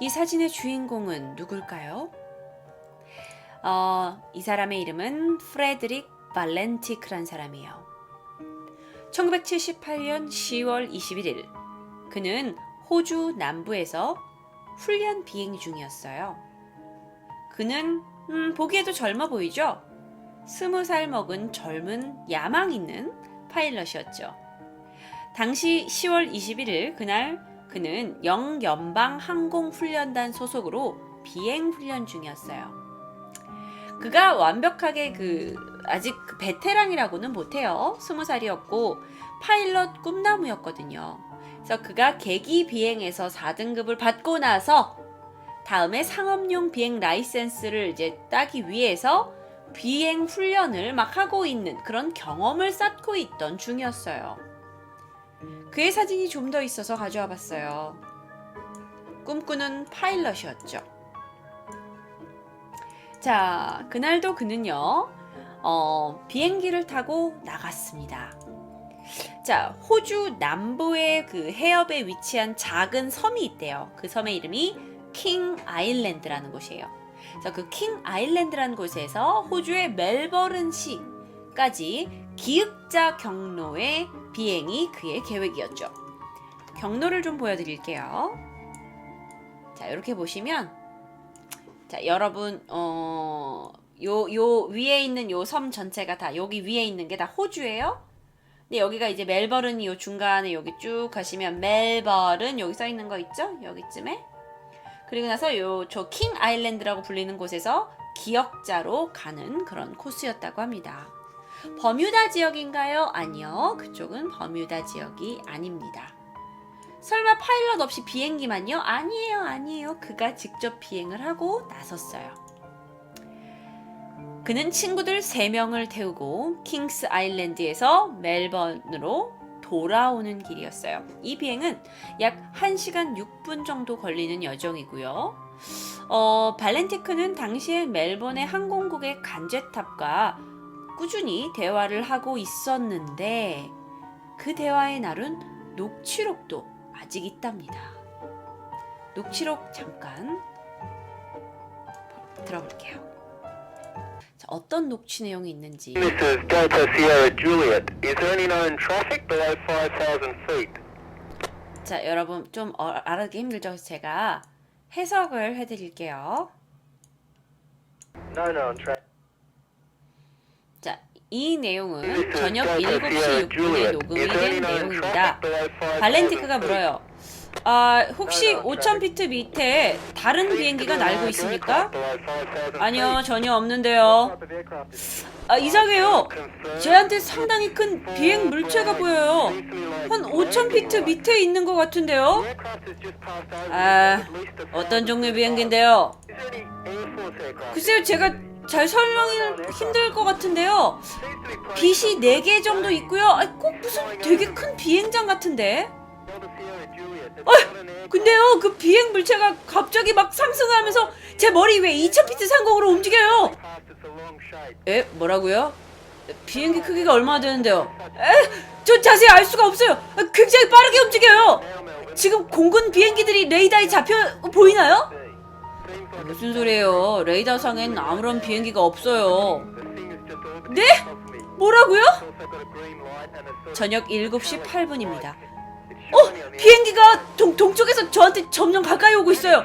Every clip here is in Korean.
이 사진의 주인공은 누굴까요? 이 사람의 이름은 프레드릭 발렌티크란 사람이에요. 1978년 10월 21일 그는 호주 남부에서 훈련 비행 중이었어요. 그는 보기에도 젊어 보이죠? 20살 먹은 젊은 야망 있는 파일럿이었죠. 당시 10월 21일 그날 그는 영연방항공훈련단 소속으로 비행 훈련 중이었어요. 그가 완벽하게 아직 베테랑이라고는 못해요. 20살이었고 파일럿 꿈나무였거든요. 그래서 그가 계기 비행에서 4등급을 받고 나서 다음에 상업용 비행 라이센스를 이제 따기 위해서 비행 훈련을 막 하고 있는 그런 경험을 쌓고 있던 중이었어요. 그의 사진이 좀 더 있어서 가져와 봤어요. 꿈꾸는 파일럿이었죠. 자, 그날도 그는요, 비행기를 타고 나갔습니다. 자, 호주 남부의 그 해협에 위치한 작은 섬이 있대요. 그 섬의 이름이 킹 아일랜드라는 곳이에요. 그래서 그 킹 아일랜드라는 곳에서 호주의 멜버른 시까지 기획자 경로의 비행이 그의 계획이었죠. 경로를 좀 보여드릴게요. 자, 이렇게 보시면, 자, 여러분, 요 위에 있는 요 섬 전체가 다, 여기 위에 있는 게 다 호주예요. 근데 여기가 이제 멜버른이 요 중간에 여기 쭉 가시면 멜버른 여기 써 있는 거 있죠? 여기쯤에. 그리고 나서 저 킹 아일랜드라고 불리는 곳에서 기역자로 가는 그런 코스였다고 합니다. 버뮤다 지역인가요? 아니요. 그쪽은 버뮤다 지역이 아닙니다. 설마 파일럿 없이 비행기만요? 아니에요. 그가 직접 비행을 하고 나섰어요. 그는 친구들 3명을 태우고 킹스 아일랜드에서 멜번으로 돌아오는 길이었어요. 이 비행은 약 1시간 6분 정도 걸리는 여정이고요. 발렌티크는 당시에 멜번의 항공국의 간제탑과 꾸준히 대화를 하고 있었는데 그 대화의 날은 녹취록도 아직 있답니다. 녹취록 잠깐 들어볼게요. 자, 어떤 녹취 내용이 있는지. This is Delta Sierra Juliet. Is there any known traffic below 5,000 feet? 자, 여러분 좀 알아듣기 힘들죠? 제가 해석을 해드릴게요. No known traffic. 자, 이 내용은 저녁 7시 6분에 녹음이 된 내용입니다. 발렌티크가 물어요. 혹시 5,000피트 밑에 다른 비행기가 날고 있습니까? 아니요, 전혀 없는데요. 이상해요. 저한테 상당히 큰 비행 물체가 보여요. 한 5,000피트 밑에 있는 것 같은데요. 어떤 종류의 비행기인데요? 글쎄요, 제가 잘 설명이 힘들 것 같은데요. 빛이 4개 정도 있고요. 꼭 무슨 되게 큰 비행장 같은데. 근데요, 그 비행 물체가 갑자기 막 상승하면서 제 머리 위에 2,000피트 상공으로 움직여요. 뭐라고요? 비행기 크기가 얼마나 되는데요? 저 자세히 알 수가 없어요. 굉장히 빠르게 움직여요. 지금 공군 비행기들이 레이더에 잡혀 보이나요? 무슨 소리예요? 레이더상엔 아무런 비행기가 없어요. 네? 뭐라고요? 저녁 7시 8분입니다. 비행기가 동쪽에서 저한테 점점 가까이 오고 있어요.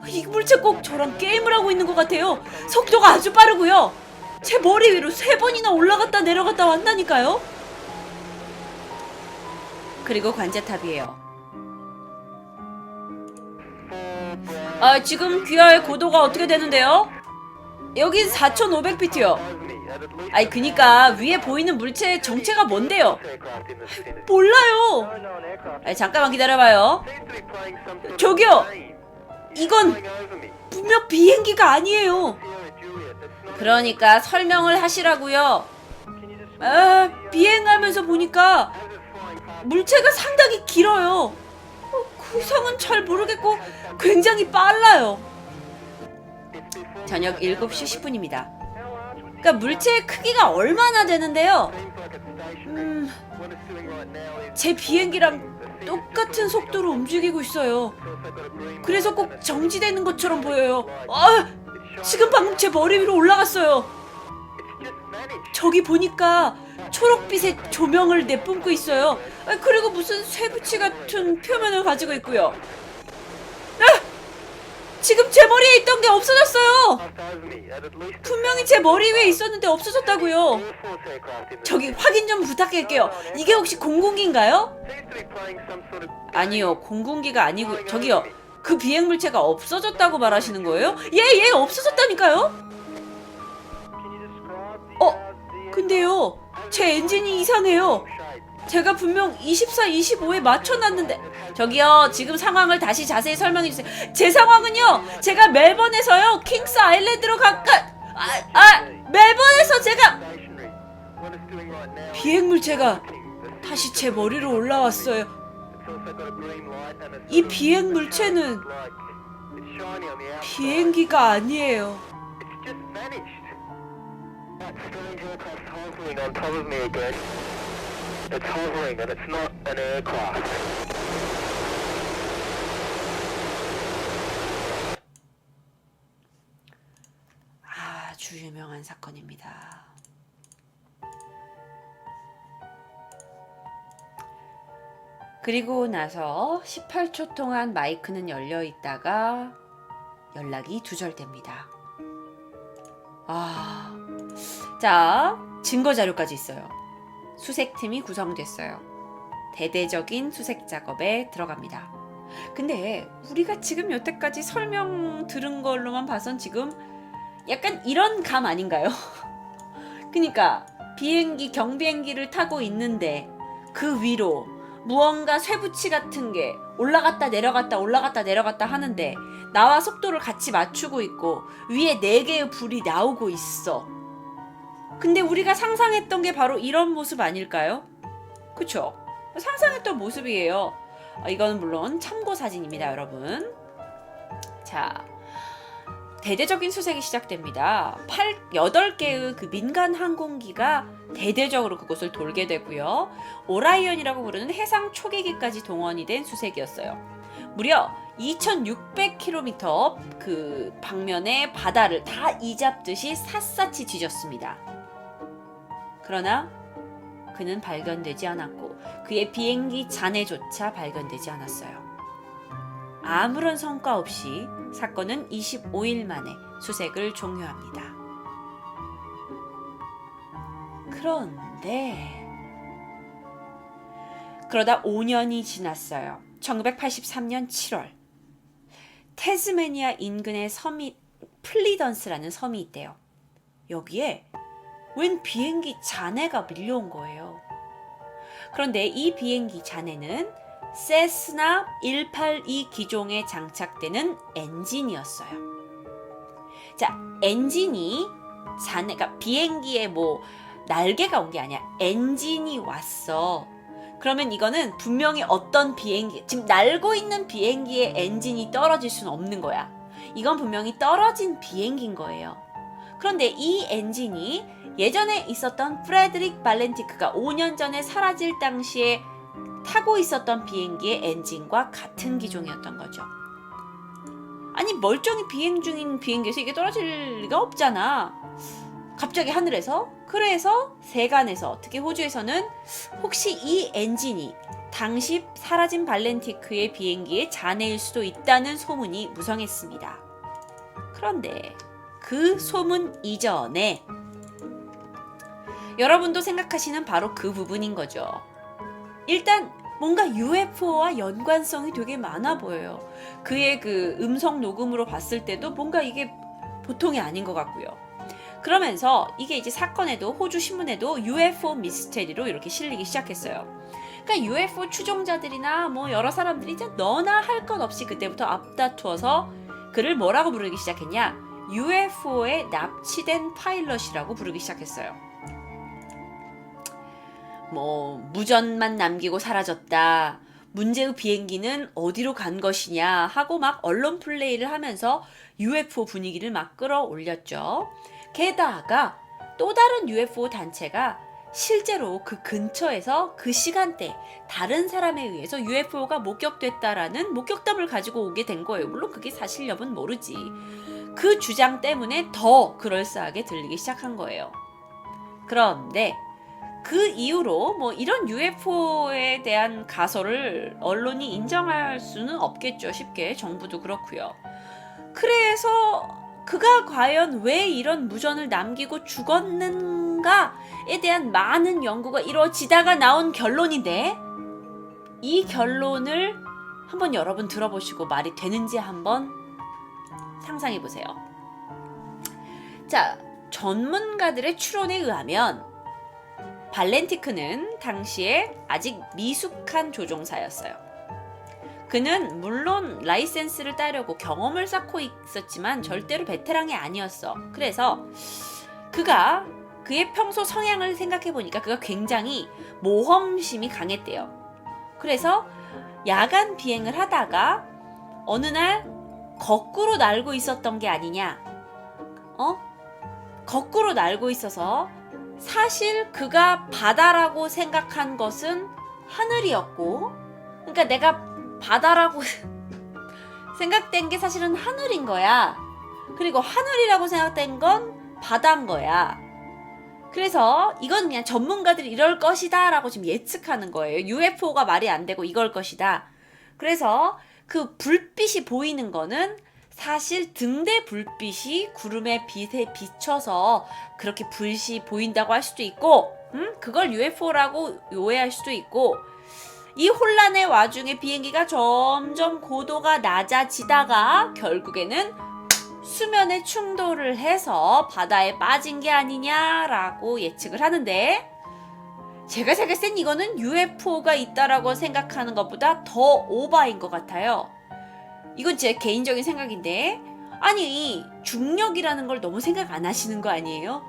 이 물체 꼭 저랑 게임을 하고 있는 것 같아요. 속도가 아주 빠르고요. 제 머리 위로 3번이나 올라갔다 내려갔다 왔다니까요. 그리고 관제탑이에요. 지금 귀하의 고도가 어떻게 되는데요? 여긴 4,500피트요. 그니까 위에 보이는 물체의 정체가 뭔데요? 몰라요. 잠깐만 기다려봐요. 저기요, 이건 분명 비행기가 아니에요. 그러니까 설명을 하시라고요. 비행하면서 보니까 물체가 상당히 길어요. 구성은 잘 모르겠고 굉장히 빨라요. 저녁 7시 10분입니다. 그러니까 물체의 크기가 얼마나 되는데요? 제 비행기랑 똑같은 속도로 움직이고 있어요. 그래서 꼭 정지되는 것처럼 보여요. 아! 지금 방금 제 머리 위로 올라갔어요. 저기 보니까 초록빛의 조명을 내뿜고 있어요. 그리고 무슨 쇠붙이 같은 표면을 가지고 있고요. 지금 제 머리에 있던 게 없어졌어요. 분명히 제 머리 위에 있었는데 없어졌다고요. 저기 확인 좀 부탁할게요. 이게 혹시 공군기인가요? 아니요, 공군기가 아니고 저기요. 그 비행물체가 없어졌다고 말하시는 거예요? 예, 없어졌다니까요? 근데요, 제 엔진이 이상해요. 제가 분명 24, 25에 맞춰놨는데. 저기요, 지금 상황을 다시 자세히 설명해주세요. 제 상황은요, 제가 멜번에서요 킹스 아일랜드로 멜번에서 제가 비행물체가 다시 제 머리로 올라왔어요. 이 비행물체는 비행기가 아니에요. It's hovering and it's not an aircraft. 아주 유명한 사건입니다. 그리고 나서 18초 동안 마이크는 열려 있다가 연락이 두절됩니다. 자, 증거 자료까지 있어요. 수색팀이 구성됐어요. 대대적인 수색 작업에 들어갑니다. 근데 우리가 지금 여태까지 설명 들은 걸로만 봐선 지금 약간 이런 감 아닌가요? 그러니까 비행기, 경비행기를 타고 있는데 그 위로 무언가 쇠붙이 같은 게 올라갔다 내려갔다 하는데 나와 속도를 같이 맞추고 있고 위에 4개의 불이 나오고 있어. 근데 우리가 상상했던 게 바로 이런 모습 아닐까요? 그쵸? 상상했던 모습이에요. 이거는 물론 참고 사진입니다, 여러분. 자, 대대적인 수색이 시작됩니다. 8개의 그 민간 항공기가 대대적으로 그곳을 돌게 되고요. 오라이언이라고 부르는 해상 초계기까지 동원이 된 수색이었어요. 무려 2600km 그 방면의 바다를 다 이잡듯이 샅샅이 뒤졌습니다. 그러나 그는 발견되지 않았고 그의 비행기 잔해조차 발견되지 않았어요. 아무런 성과 없이 사건은 25일 만에 수색을 종료합니다. 그러다 5년이 지났어요. 1983년 7월 태즈메니아 인근의 섬이 플리던스라는 섬이 있대요. 여기에 웬 비행기 잔해가 밀려온 거예요. 그런데 이 비행기 잔해는 세스나 182 기종에 장착되는 엔진이었어요. 자, 엔진이 잔해가 비행기에 뭐 날개가 온 게 아니야. 엔진이 왔어. 그러면 이거는 분명히 어떤 비행기, 지금 날고 있는 비행기의 엔진이 떨어질 수는 없는 거야. 이건 분명히 떨어진 비행기인 거예요. 그런데 이 엔진이 예전에 있었던 프레드릭 발렌티크가 5년 전에 사라질 당시에 타고 있었던 비행기의 엔진과 같은 기종이었던 거죠. 아니, 멀쩡히 비행 중인 비행기에서 이게 떨어질 리가 없잖아. 갑자기 하늘에서. 그래서 세간에서, 특히 호주에서는 혹시 이 엔진이 당시 사라진 발렌티크의 비행기의 잔해일 수도 있다는 소문이 무성했습니다. 그런데 그 소문 이전에 여러분도 생각하시는 바로 그 부분인 거죠. 일단 뭔가 UFO와 연관성이 되게 많아 보여요. 그의 그 음성 녹음으로 봤을 때도 뭔가 이게 보통이 아닌 것 같고요. 그러면서 이게 이제 사건에도, 호주 신문에도 UFO 미스테리로 이렇게 실리기 시작했어요. 그러니까 UFO 추종자들이나 뭐 여러 사람들이 이제 너나 할 것 없이 그때부터 앞다투어서 그를 뭐라고 부르기 시작했냐? UFO에 납치된 파일럿이라고 부르기 시작했어요. 뭐 무전만 남기고 사라졌다. 문제의 비행기는 어디로 간 것이냐 하고 막 언론 플레이를 하면서 UFO 분위기를 막 끌어올렸죠. 게다가 또 다른 UFO 단체가 실제로 그 근처에서 그 시간대 다른 사람에 의해서 UFO가 목격됐다라는 목격담을 가지고 오게 된 거예요. 물론 그게 사실 여부는 모르지. 그 주장 때문에 더 그럴싸하게 들리기 시작한 거예요. 그런데 그 이후로 뭐 이런 UFO에 대한 가설을 언론이 인정할 수는 없겠죠. 쉽게 정부도 그렇고요. 그래서 그가 과연 왜 이런 무전을 남기고 죽었는가에 대한 많은 연구가 이루어지다가 나온 결론인데, 이 결론을 한번 여러분 들어보시고 말이 되는지 한번 상상해 보세요. 자, 전문가들의 추론에 의하면 발렌티크는 당시에 아직 미숙한 조종사였어요. 그는 물론 라이센스를 따려고 경험을 쌓고 있었지만 절대로 베테랑이 아니었어. 그래서 그가 그의 평소 성향을 생각해 보니까 그가 굉장히 모험심이 강했대요. 그래서 야간 비행을 하다가 어느 날 거꾸로 날고 있었던 게 아니냐. 거꾸로 날고 있어서 사실 그가 바다라고 생각한 것은 하늘이었고, 그러니까 내가 바다라고 생각된 게 사실은 하늘인 거야. 그리고 하늘이라고 생각된 건 바다인 거야. 그래서 이건 그냥 전문가들이 이럴 것이다 라고 지금 예측하는 거예요. UFO가 말이 안 되고 이걸 것이다. 그래서 그 불빛이 보이는 거는 사실 등대 불빛이 구름의 빛에 비춰서 그렇게 불이 보인다고 할 수도 있고, 그걸 UFO라고 오해할 수도 있고, 이 혼란의 와중에 비행기가 점점 고도가 낮아지다가 결국에는 수면에 충돌을 해서 바다에 빠진 게 아니냐라고 예측을 하는데, 제가 생각했을 땐 이거는 UFO가 있다라고 생각하는 것보다 더 오바인 것 같아요. 이건 제 개인적인 생각인데, 아니 중력이라는 걸 너무 생각 안 하시는 거 아니에요?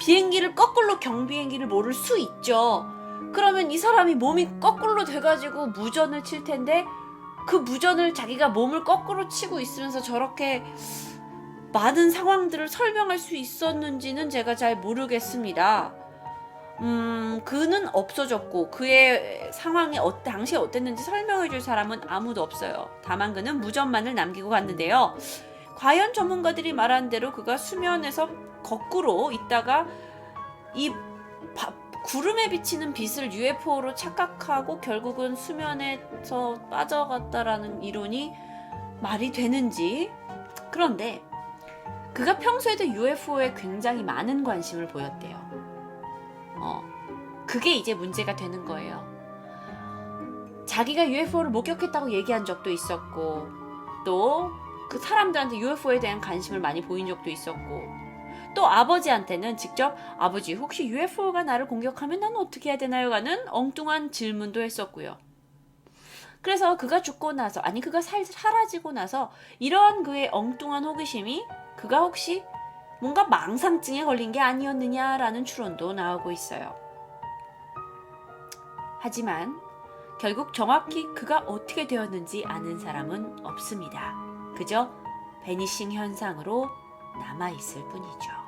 비행기를 거꾸로 경비행기를 모를 수 있죠. 그러면 이 사람이 몸이 거꾸로 돼가지고 무전을 칠 텐데, 그 무전을 자기가 몸을 거꾸로 치고 있으면서 저렇게 많은 상황들을 설명할 수 있었는지는 제가 잘 모르겠습니다. 그는 없어졌고 그의 상황이 당시에 어땠는지 설명해줄 사람은 아무도 없어요. 다만 그는 무전만을 남기고 갔는데요. 과연 전문가들이 말한 대로 그가 수면에서 거꾸로 있다가 이 구름에 비치는 빛을 UFO로 착각하고 결국은 수면에서 빠져갔다라는 이론이 말이 되는지. 그런데 그가 평소에도 UFO에 굉장히 많은 관심을 보였대요. 그게 이제 문제가 되는 거예요. 자기가 UFO를 목격했다고 얘기한 적도 있었고, 또 그 사람들한테 UFO에 대한 관심을 많이 보인 적도 있었고, 또 아버지한테는 직접 아버지 혹시 UFO가 나를 공격하면 난 어떻게 해야 되나요? 라는 엉뚱한 질문도 했었고요. 그래서 그가 죽고 나서, 아니 그가 사라지고 나서 이러한 그의 엉뚱한 호기심이 그가 혹시 뭔가 망상증에 걸린 게 아니었느냐라는 추론도 나오고 있어요. 하지만 결국 정확히 그가 어떻게 되었는지 아는 사람은 없습니다. 그저 베니싱 현상으로 남아있을 뿐이죠.